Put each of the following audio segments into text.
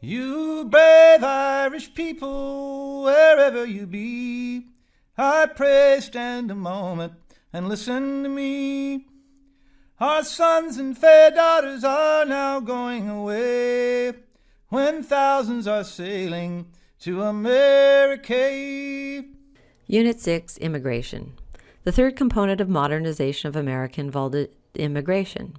You brave Irish people, wherever you be, I pray stand a moment and listen to me. Our sons and fair daughters are now going away, when thousands are sailing to America. Unit 6, Immigration. The third component of modernization of America involved immigration.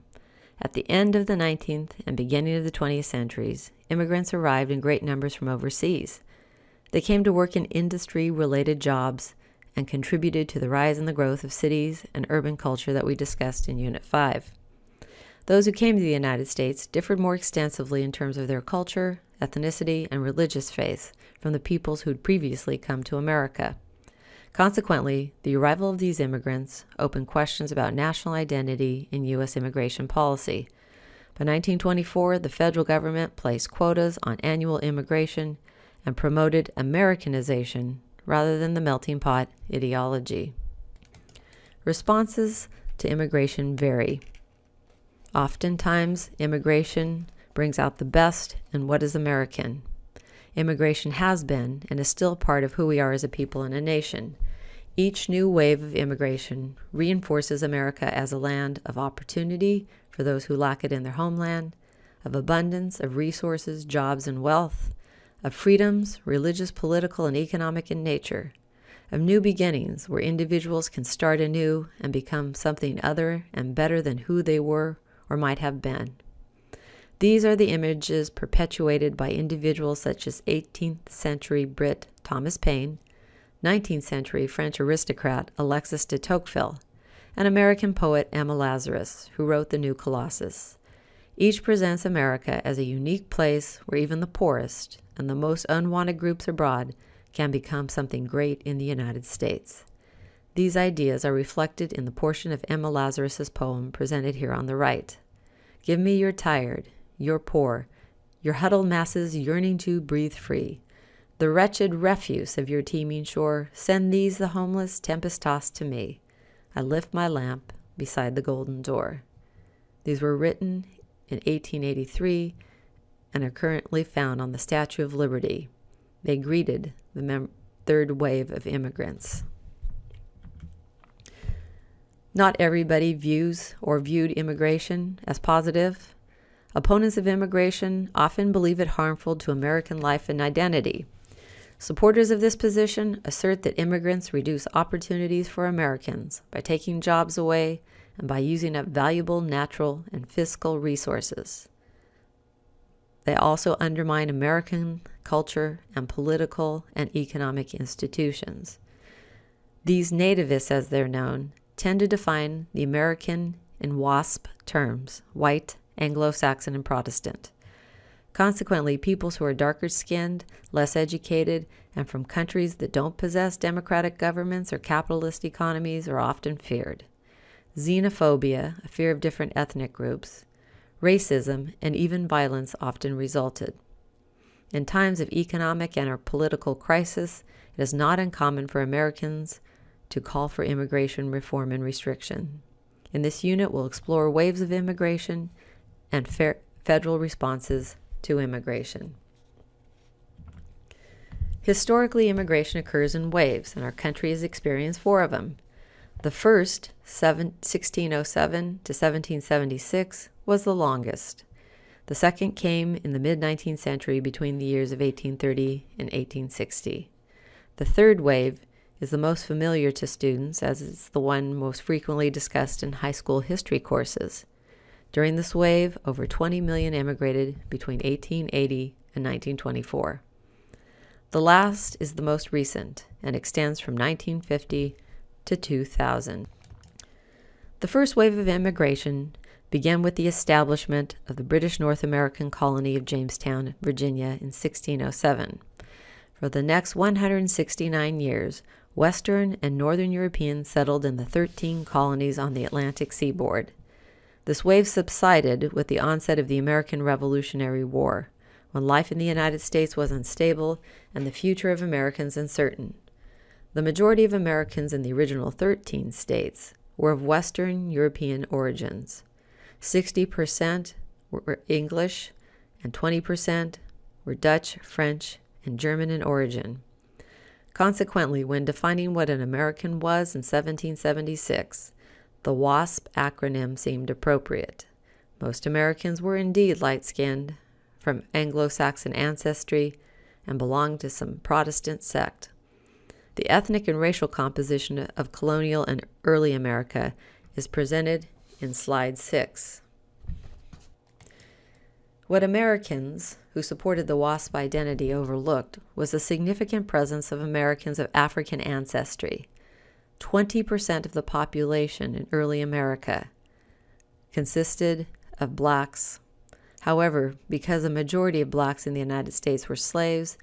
At the end of the 19th and beginning of the 20th centuries, immigrants arrived in great numbers from overseas. They came to work in industry-related jobs and contributed to the rise and the growth of cities and urban culture that we discussed in Unit 5. Those who came to the United States differed more extensively in terms of their culture, ethnicity, and religious faith from the peoples who had previously come to America. Consequently, the arrival of these immigrants opened questions about national identity in U.S. immigration policy. By 1924, the federal government placed quotas on annual immigration and promoted Americanization rather than the melting pot ideology. Responses to immigration vary. Oftentimes, immigration brings out the best in what is American. Immigration has been and is still part of who we are as a people and a nation. Each new wave of immigration reinforces America as a land of opportunity for those who lack it in their homeland, of abundance of resources, jobs, and wealth, of freedoms, religious, political, and economic in nature, of new beginnings where individuals can start anew and become something other and better than who they were or might have been. These are the images perpetuated by individuals such as 18th century Brit Thomas Paine, 19th century French aristocrat Alexis de Tocqueville, and American poet Emma Lazarus, who wrote The New Colossus. Each presents America as a unique place where even the poorest and the most unwanted groups abroad can become something great in the United States. These ideas are reflected in the portion of Emma Lazarus's poem presented here on the right. Give me your tired, your poor, your huddled masses yearning to breathe free. The wretched refuse of your teeming shore, send these, the homeless, tempest-tossed, to me. I lift my lamp beside the golden door. These were written in 1883 and are currently found on the Statue of Liberty. They greeted the third wave of immigrants. Not everybody views or viewed immigration as positive. Opponents of immigration often believe it harmful to American life and identity. Supporters of this position assert that immigrants reduce opportunities for Americans by taking jobs away and by using up valuable natural and fiscal resources. They also undermine American culture and political and economic institutions. These nativists, as they're known, tend to define the American in WASP terms: white, Anglo-Saxon, and Protestant. Consequently, peoples who are darker skinned, less educated, and from countries that don't possess democratic governments or capitalist economies are often feared. Xenophobia, a fear of different ethnic groups, racism, and even violence often resulted. In times of economic and or political crisis, it is not uncommon for Americans to call for immigration reform and restriction. In this unit, we'll explore waves of immigration and federal responses to immigration. Historically, immigration occurs in waves, and our country has experienced 4 of them. The first, 1607 to 1776, was the longest. The second came in the mid-19th century between the years of 1830 and 1860. The third wave is the most familiar to students, as it's the one most frequently discussed in high school history courses. During this wave, over 20 million immigrated between 1880 and 1924. The last is the most recent and extends from 1950 to 2000. The first wave of immigration began with the establishment of the British North American colony of Jamestown, Virginia in 1607. For the next 169 years, Western and Northern Europeans settled in the 13 colonies on the Atlantic seaboard. This wave subsided with the onset of the American Revolutionary War, when life in the United States was unstable and the future of Americans uncertain. The majority of Americans in the original 13 states were of Western European origins. 60% were English and 20% were Dutch, French, and German in origin. Consequently, when defining what an American was in 1776, the WASP acronym seemed appropriate. Most Americans were indeed light-skinned, from Anglo-Saxon ancestry, and belonged to some Protestant sect. The ethnic and racial composition of colonial and early America is presented in slide 6. What Americans who supported the WASP identity overlooked was the significant presence of Americans of African ancestry. 20% of the population in early America consisted of blacks. However, because a majority of blacks in the United States were slaves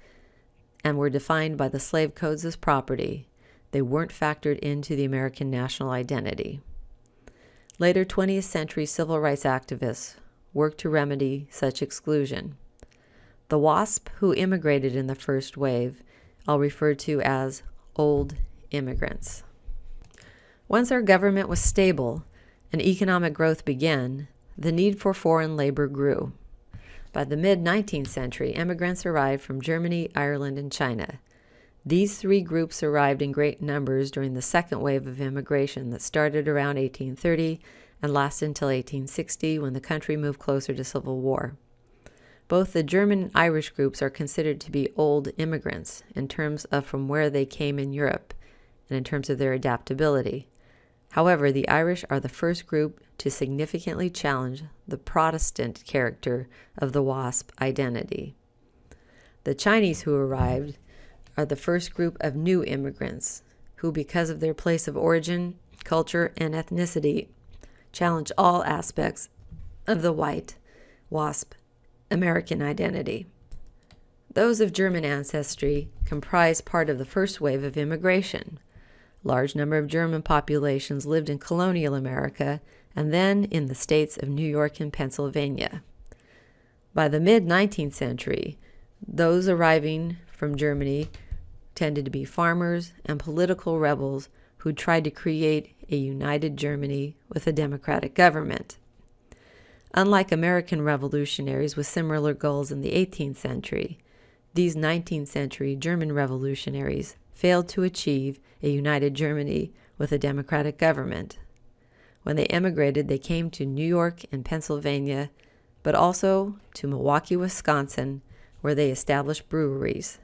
and were defined by the slave codes as property, they weren't factored into the American national identity. Later 20th century civil rights activists worked to remedy such exclusion. The WASP who immigrated in the first wave I'll refer to as old immigrants. Once our government was stable and economic growth began, the need for foreign labor grew. By the mid-19th century, immigrants arrived from Germany, Ireland, and China. These three groups arrived in great numbers during the second wave of immigration that started around 1830 and lasted until 1860, when the country moved closer to civil war. Both the German and Irish groups are considered to be old immigrants in terms of from where they came in Europe and in terms of their adaptability. However, the Irish are the first group to significantly challenge the Protestant character of the WASP identity. The Chinese who arrived are the first group of new immigrants who, because of their place of origin, culture, and ethnicity, challenge all aspects of the white WASP American identity. Those of German ancestry comprise part of the first wave of immigration. Large number of German populations lived in colonial America and then in the states of New York and Pennsylvania. By the mid-19th century, those arriving from Germany tended to be farmers and political rebels who tried to create a united Germany with a democratic government. Unlike American revolutionaries with similar goals in the 18th century, these 19th century German revolutionaries failed to achieve a united Germany with a democratic government. When they emigrated, they came to New York and Pennsylvania, but also to Milwaukee, Wisconsin, where they established breweries.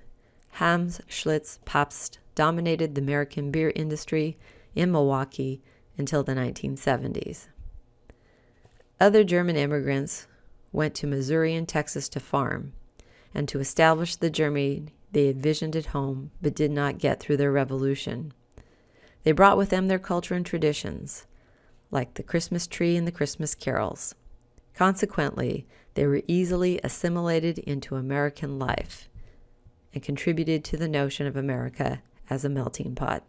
Hamm, Schlitz, Pabst dominated the American beer industry in Milwaukee until the 1970s. Other German immigrants went to Missouri and Texas to farm and to establish the Germany they envisioned at home but did not get through their revolution. They brought with them their culture and traditions, like the Christmas tree and the Christmas carols. Consequently, they were easily assimilated into American life and contributed to the notion of America as a melting pot.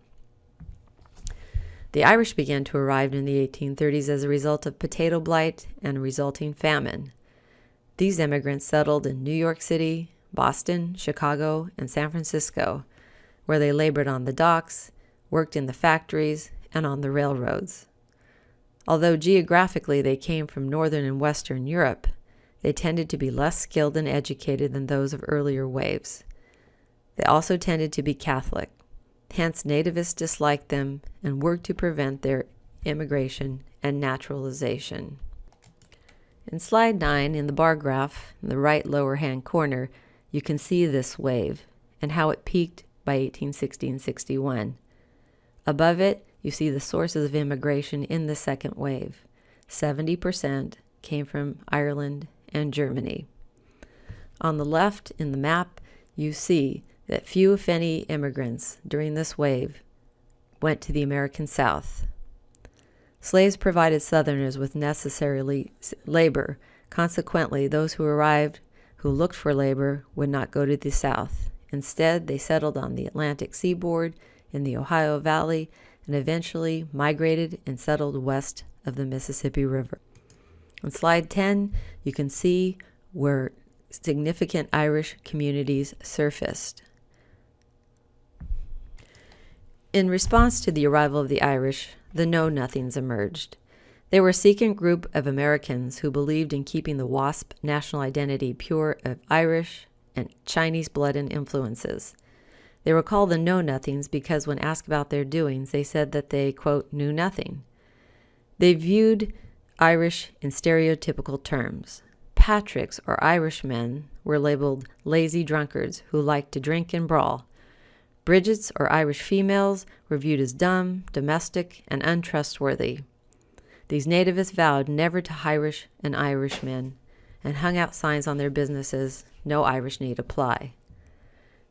The Irish began to arrive in the 1830s as a result of potato blight and resulting famine. These immigrants settled in New York City, Boston, Chicago, and San Francisco, where they labored on the docks, worked in the factories, and on the railroads. Although geographically they came from Northern and Western Europe, they tended to be less skilled and educated than those of earlier waves. They also tended to be Catholic. Hence, nativists disliked them and worked to prevent their immigration and naturalization. In slide 9, in the bar graph, in the right lower hand corner, you can see this wave and how it peaked by 1860 and 61. Above it, you see the sources of immigration in the second wave. 70% came from Ireland and Germany. On the left in the map, you see that few, if any, immigrants during this wave went to the American South. Slaves provided Southerners with necessary labor. Consequently, those who arrived who looked for labor would not go to the South. Instead, they settled on the Atlantic seaboard, in the Ohio Valley, and eventually migrated and settled west of the Mississippi River. On slide 10, you can see where significant Irish communities surfaced. In response to the arrival of the Irish, the Know-Nothings emerged. They were a second group of Americans who believed in keeping the WASP national identity pure of Irish, and Chinese blood and influences. They were called the Know-Nothings because when asked about their doings, they said that they, quote, knew nothing. They viewed Irish in stereotypical terms. Patricks, or Irishmen, were labeled lazy drunkards who liked to drink and brawl. Bridgets, or Irish females, were viewed as dumb, domestic, and untrustworthy. These nativists vowed never to Irish an Irishman and hung out signs on their businesses, "No Irish need apply."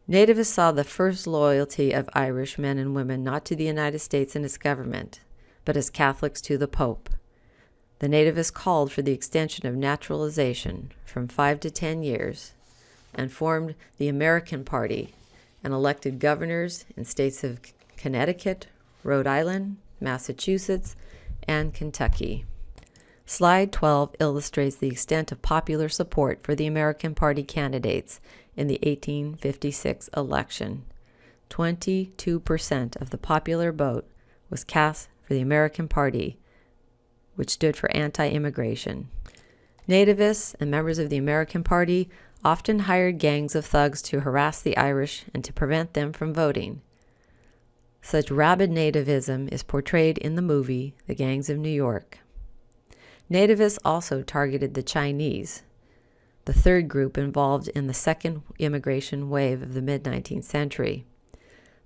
Nativists saw the first loyalty of Irish men and women not to the United States and its government, but as Catholics to the Pope. The nativists called for the extension of naturalization from 5 to 10 years and formed the American Party and elected governors in states of Connecticut, Rhode Island, Massachusetts, and Kentucky. Slide 12 illustrates the extent of popular support for the American Party candidates in the 1856 election. 22% of the popular vote was cast for the American Party, which stood for anti-immigration. Nativists and members of the American Party often hired gangs of thugs to harass the Irish and to prevent them from voting. Such rabid nativism is portrayed in the movie The Gangs of New York. Nativists also targeted the Chinese, the third group involved in the second immigration wave of the mid-19th century.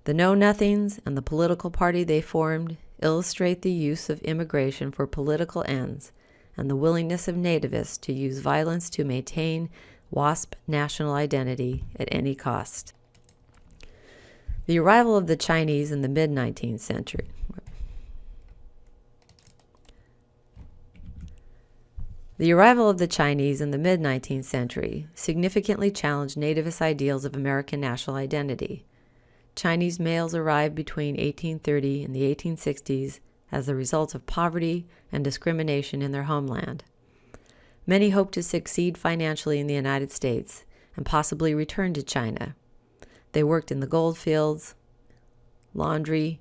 The Know-Nothings and the political party they formed illustrate the use of immigration for political ends and the willingness of nativists to use violence to maintain WASP national identity at any cost. The arrival of the Chinese in the mid-19th century. The arrival of the Chinese in the mid-19th century significantly challenged nativist ideals of American national identity. Chinese males arrived between 1830 and the 1860s as the result of poverty and discrimination in their homeland. Many hoped to succeed financially in the United States and possibly return to China. They worked in the gold fields, laundry,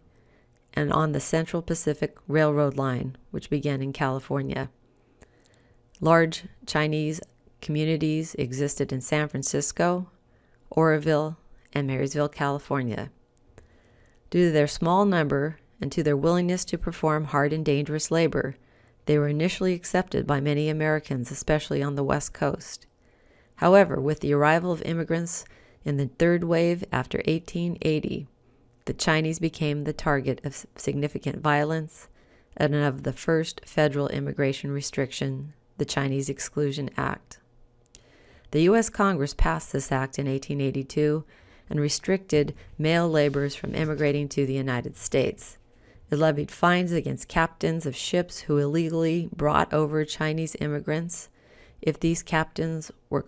and on the Central Pacific Railroad line, which began in California. Large Chinese communities existed in San Francisco, Oroville, and Marysville, California. Due to their small number and to their willingness to perform hard and dangerous labor, they were initially accepted by many Americans, especially on the West Coast. However, with the arrival of immigrants in the third wave after 1880, the Chinese became the target of significant violence and of the first federal immigration restriction, the Chinese Exclusion Act. The U.S. Congress passed this act in 1882 and restricted male laborers from immigrating to the United States. It levied fines against captains of ships who illegally brought over Chinese immigrants. If these captains were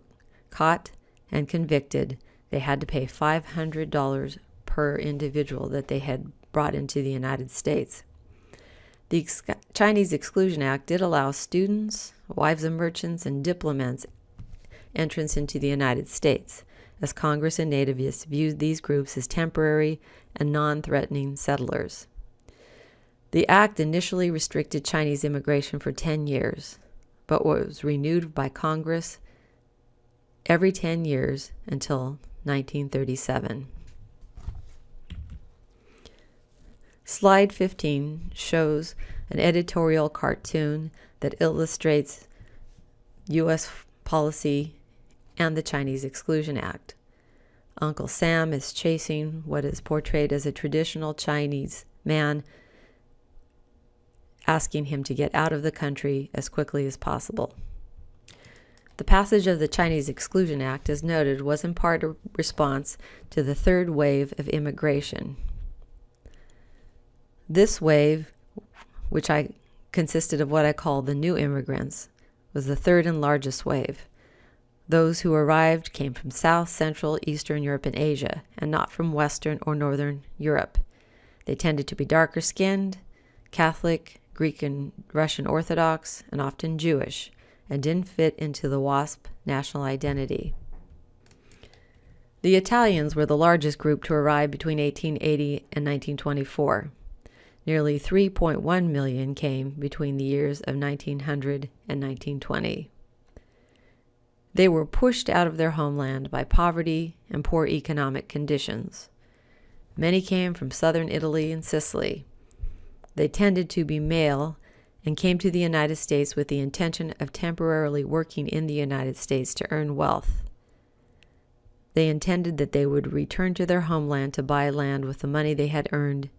caught and convicted, they had to pay $500 per individual that they had brought into the United States. The Chinese Exclusion Act did allow students, wives of merchants, and diplomats entrance into the United States, as Congress and nativists viewed these groups as temporary and non-threatening settlers. The act initially restricted Chinese immigration for 10 years, but was renewed by Congress every 10 years until 1937. Slide 15 shows an editorial cartoon that illustrates U.S. policy and the Chinese Exclusion Act. Uncle Sam is chasing what is portrayed as a traditional Chinese man, asking him to get out of the country as quickly as possible. The passage of the Chinese Exclusion Act, as noted, was in part a response to the third wave of immigration. This wave, which consisted of what I call the new immigrants, was the third and largest wave. Those who arrived came from South, Central, Eastern Europe, and Asia, and not from Western or Northern Europe. They tended to be darker skinned, Catholic, Greek and Russian Orthodox, and often Jewish, and didn't fit into the WASP national identity. The Italians were the largest group to arrive between 1880 and 1924. Nearly 3.1 million came between the years of 1900 and 1920. They were pushed out of their homeland by poverty and poor economic conditions. Many came from southern Italy and Sicily. They tended to be male and came to the United States with the intention of temporarily working in the United States to earn wealth. They intended that they would return to their homeland to buy land with the money they had earned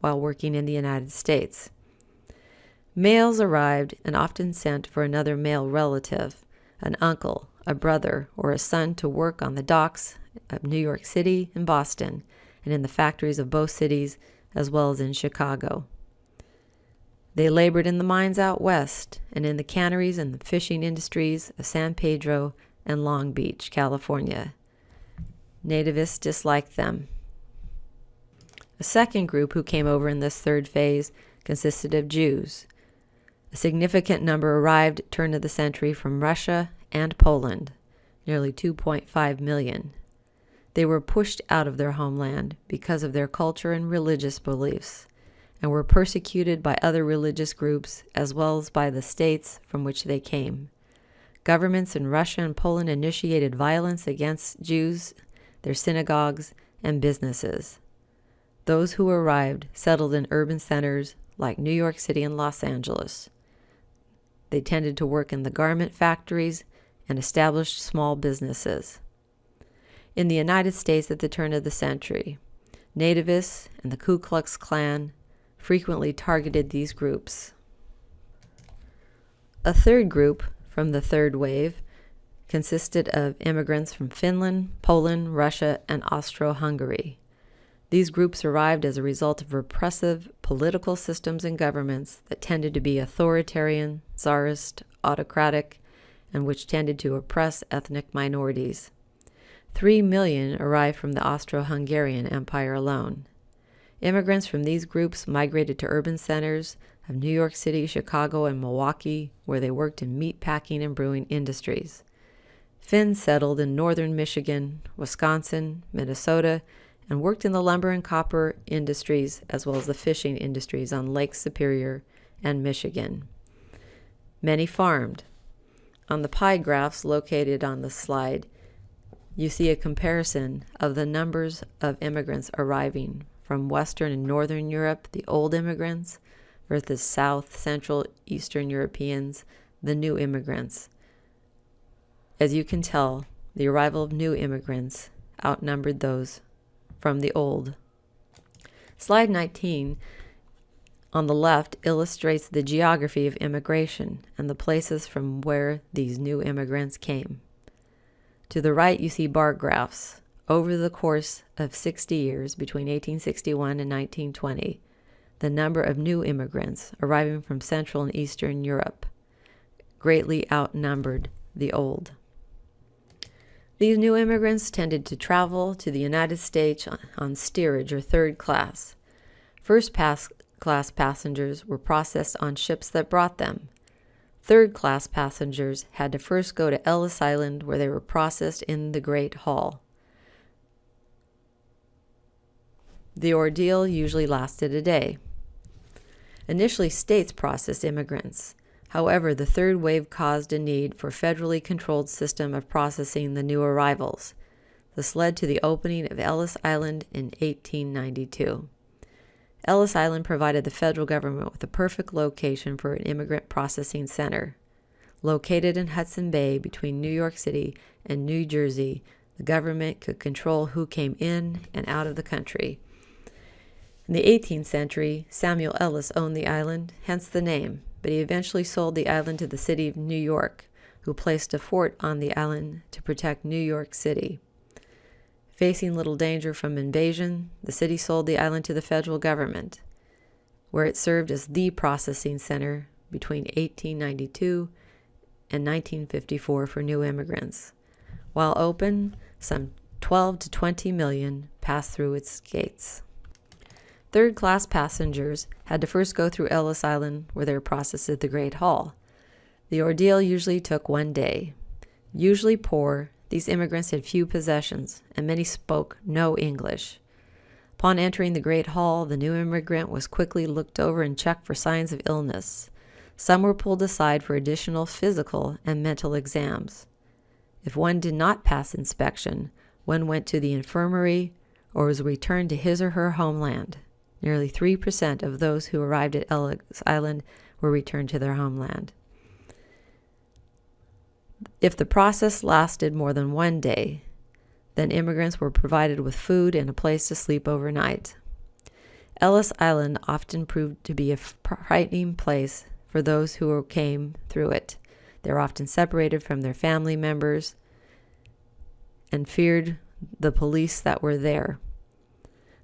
while working in the United States. Males arrived and often sent for another male relative, an uncle, a brother, or a son to work on the docks of New York City and Boston, and in the factories of both cities, as well as in Chicago. They labored in the mines out west and in the canneries and the fishing industries of San Pedro and Long Beach, California. Nativists disliked them. A second group who came over in this third phase consisted of Jews. A significant number arrived at the turn of the century from Russia and Poland, nearly 2.5 million. They were pushed out of their homeland because of their culture and religious beliefs, and were persecuted by other religious groups as well as by the states from which they came. Governments in Russia and Poland initiated violence against Jews, their synagogues, and businesses. Those who arrived settled in urban centers like New York City and Los Angeles. They tended to work in the garment factories and established small businesses. In the United States at the turn of the century, nativists and the Ku Klux Klan frequently targeted these groups. A third group from the third wave consisted of immigrants from Finland, Poland, Russia, and Austro-Hungary. These groups arrived as a result of repressive political systems and governments that tended to be authoritarian, czarist, autocratic, and which tended to oppress ethnic minorities. 3 million arrived from the Austro-Hungarian Empire alone. Immigrants from these groups migrated to urban centers of New York City, Chicago, and Milwaukee, where they worked in meat packing and brewing industries. Finns settled in northern Michigan, Wisconsin, Minnesota, and worked in the lumber and copper industries as well as the fishing industries on Lake Superior and Michigan. Many farmed. On the pie graphs located on the slide, you see a comparison of the numbers of immigrants arriving from Western and Northern Europe, the old immigrants, versus South, Central, Eastern Europeans, the new immigrants. As you can tell, the arrival of new immigrants outnumbered those from the old. Slide 19 on the left illustrates the geography of immigration and the places from where these new immigrants came. To the right, you see bar graphs. Over the course of 60 years, between 1861 and 1920, the number of new immigrants arriving from Central and Eastern Europe greatly outnumbered the old. These new immigrants tended to travel to the United States on steerage or third class. First-class passengers were processed on ships that brought them. Third-class passengers had to first go to Ellis Island, where they were processed in the Great Hall. The ordeal usually lasted a day. Initially, states processed immigrants. However, the third wave caused a need for a federally controlled system of processing the new arrivals. This led to the opening of Ellis Island in 1892. Ellis Island provided the federal government with the perfect location for an immigrant processing center. Located in Hudson Bay between New York City and New Jersey, the government could control who came in and out of the country. In the 18th century, Samuel Ellis owned the island, hence the name, but he eventually sold the island to the city of New York, who placed a fort on the island to protect New York City. Facing little danger from invasion, the city sold the island to the federal government, where it served as the processing center between 1892 and 1954 for new immigrants. While open, some 12 to 20 million passed through its gates. Third-class passengers had to first go through Ellis Island, where they were processed at the Great Hall. The ordeal usually took 1 day. Usually poor, these immigrants had few possessions, and many spoke no English. Upon entering the Great Hall, the new immigrant was quickly looked over and checked for signs of illness. Some were pulled aside for additional physical and mental exams. If one did not pass inspection, one went to the infirmary or was returned to his or her homeland. Nearly 3% of those who arrived at Ellis Island were returned to their homeland. If the process lasted more than one day, then immigrants were provided with food and a place to sleep overnight. Ellis Island often proved to be a frightening place for those who came through it. They were often separated from their family members and feared the police that were there.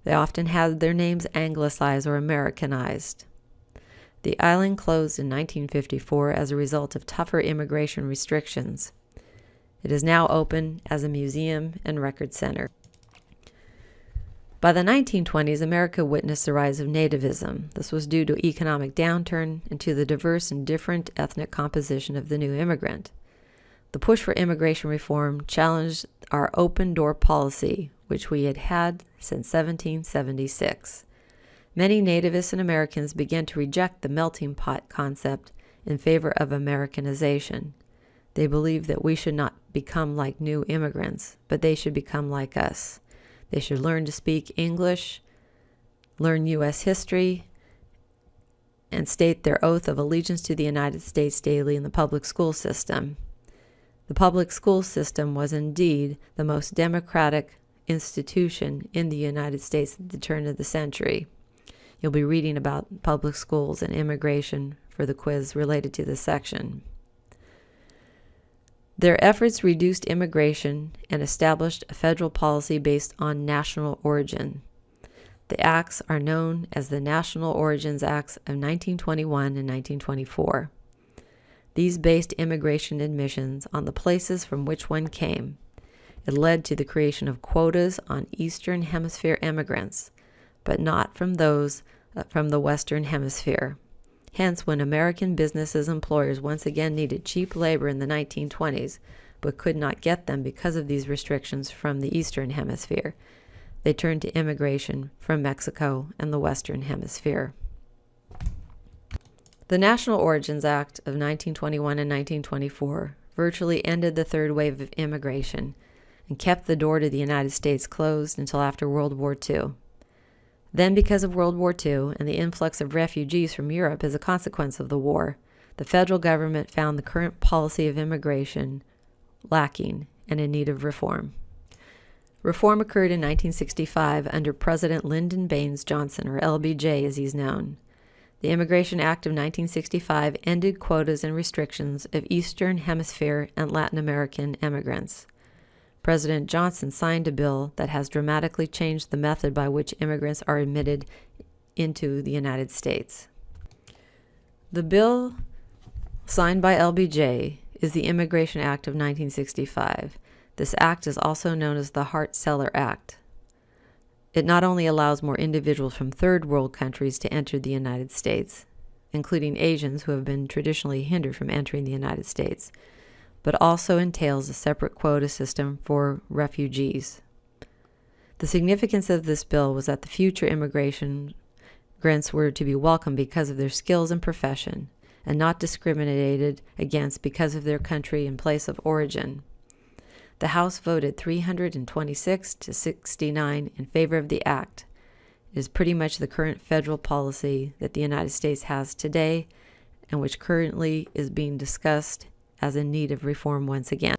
They often had their names anglicized or Americanized. The island closed in 1954 as a result of tougher immigration restrictions. It is now open as a museum and record center. By the 1920s, America witnessed the rise of nativism. This was due to economic downturn and to the diverse and different ethnic composition of the new immigrant. The push for immigration reform challenged our open-door policy, which we had had since 1776. Many nativists and Americans began to reject the melting pot concept in favor of Americanization. They believed that we should not become like new immigrants, but they should become like us. They should learn to speak English, learn U.S. history, and state their oath of allegiance to the United States daily in the public school system. The public school system was indeed the most democratic institution in the United States at the turn of the century. You'll be reading about public schools and immigration for the quiz related to this section. Their efforts reduced immigration and established a federal policy based on national origin. The acts are known as the National Origins Acts of 1921 and 1924. These based immigration admissions on the places from which one came. It led to the creation of quotas on Eastern Hemisphere immigrants, but not from those from the Western Hemisphere. Hence, when American businesses employers once again needed cheap labor in the 1920s, but could not get them because of these restrictions from the Eastern Hemisphere, they turned to immigration from Mexico and the Western Hemisphere. The National Origins Act of 1921 and 1924 virtually ended the third wave of immigration and kept the door to the United States closed until after World War II. Then, because of World War II and the influx of refugees from Europe as a consequence of the war, the federal government found the current policy of immigration lacking and in need of reform. Reform occurred in 1965 under President Lyndon Baines Johnson, or LBJ as he's known. The Immigration Act of 1965 ended quotas and restrictions of Eastern Hemisphere and Latin American immigrants. President Johnson signed a bill that has dramatically changed the method by which immigrants are admitted into the United States. The bill signed by LBJ is the Immigration Act of 1965. This act is also known as the Hart-Celler Act. It not only allows more individuals from third world countries to enter the United States, including Asians who have been traditionally hindered from entering the United States, but also entails a separate quota system for refugees. The significance of this bill was that the future immigrants were to be welcomed because of their skills and profession, and not discriminated against because of their country and place of origin. The House voted 326 to 69 in favor of the act. It is pretty much the current federal policy that the United States has today, and which currently is being discussed as in need of reform once again.